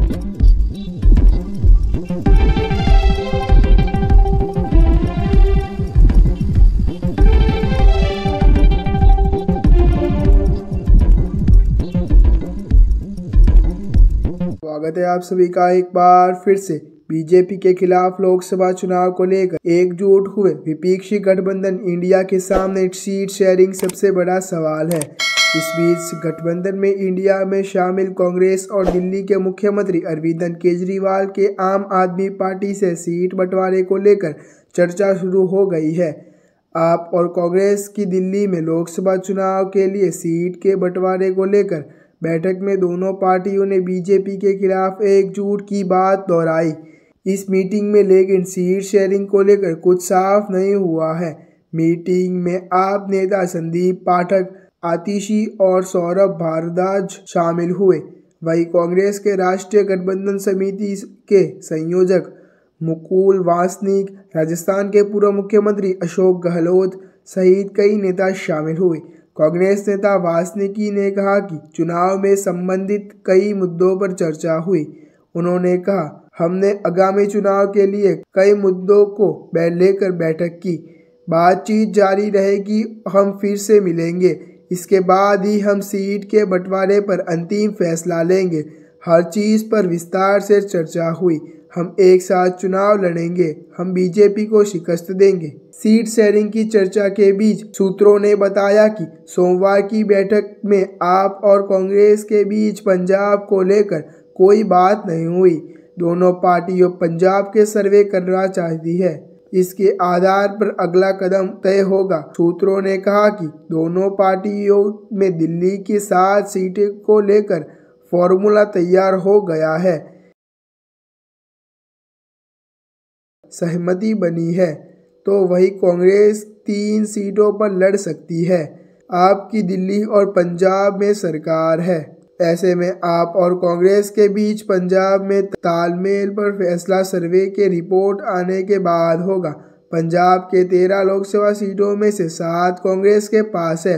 स्वागत है आप सभी का एक बार फिर से। बीजेपी के खिलाफ लोकसभा चुनाव को लेकर एकजुट हुए विपक्षी गठबंधन इंडिया के सामने सीट शेयरिंग सबसे बड़ा सवाल है। इस बीच गठबंधन में इंडिया में शामिल कांग्रेस और दिल्ली के मुख्यमंत्री अरविंद केजरीवाल के आम आदमी पार्टी से सीट बंटवारे को लेकर चर्चा शुरू हो गई है। आप और कांग्रेस की दिल्ली में लोकसभा चुनाव के लिए सीट के बंटवारे को लेकर बैठक में दोनों पार्टियों ने बीजेपी के खिलाफ एकजुट की बात दोहराई। इस मीटिंग में लेकिन सीट शेयरिंग को लेकर कुछ साफ नहीं हुआ है। मीटिंग में आप नेता संदीप पाठक, आतिशी और सौरभ भारद्वाज शामिल हुए। वहीं कांग्रेस के राष्ट्रीय गठबंधन समिति के संयोजक मुकुल वासनिक, राजस्थान के पूर्व मुख्यमंत्री अशोक गहलोत सहित कई नेता शामिल हुए। कांग्रेस नेता वासनिकी ने कहा कि चुनाव में संबंधित कई मुद्दों पर चर्चा हुई। उन्होंने कहा, हमने आगामी चुनाव के लिए कई मुद्दों को लेकर बैठक की। बातचीत जारी रहेगी, हम फिर से मिलेंगे। इसके बाद ही हम सीट के बंटवारे पर अंतिम फैसला लेंगे। हर चीज़ पर विस्तार से चर्चा हुई। हम एक साथ चुनाव लड़ेंगे, हम बीजेपी को शिकस्त देंगे। सीट शेयरिंग की चर्चा के बीच सूत्रों ने बताया कि सोमवार की बैठक में आप और कांग्रेस के बीच पंजाब को लेकर कोई बात नहीं हुई। दोनों पार्टियों पंजाब के सर्वे करना चाहती है। इसके आधार पर अगला कदम तय होगा। सूत्रों ने कहा कि दोनों पार्टियों में दिल्ली की 7 सीटों को लेकर फॉर्मूला तैयार हो गया है। सहमति बनी है तो वही कांग्रेस 3 सीटों पर लड़ सकती है। आपकी दिल्ली और पंजाब में सरकार है। ऐसे में आप और कांग्रेस के बीच पंजाब में तालमेल पर फैसला सर्वे के रिपोर्ट आने के बाद होगा। पंजाब के 13 लोकसभा सीटों में से 7 कांग्रेस के पास है,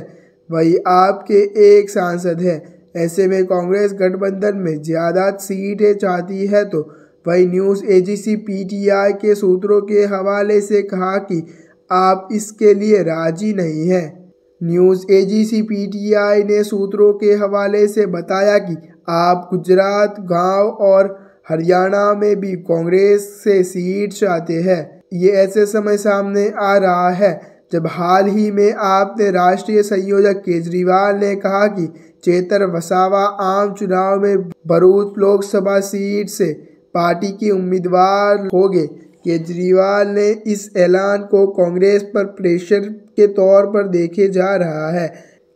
वही आपके 1 सांसद है। ऐसे में कांग्रेस गठबंधन में ज़्यादा सीटें चाहती है तो वही न्यूज़ एजेंसी पीटीआई के सूत्रों के हवाले से कहा कि आप इसके लिए राजी नहीं हैं। न्यूज़ एजेंसी पीटीआई ने सूत्रों के हवाले से बताया कि आप गुजरात, गांव और हरियाणा में भी कांग्रेस से सीट चाहते हैं। ये ऐसे समय सामने आ रहा है जब हाल ही में आपने राष्ट्रीय संयोजक केजरीवाल ने कहा कि चेतर वसावा आम चुनाव में भरूच लोकसभा सीट से पार्टी के उम्मीदवार होंगे। केजरीवाल ने इस ऐलान को कांग्रेस पर प्रेशर के तौर पर देखे जा रहा है।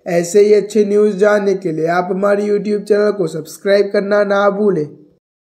ऐसे ही अच्छे न्यूज़ जानने के लिए आप हमारे YouTube चैनल को सब्सक्राइब करना ना भूलें।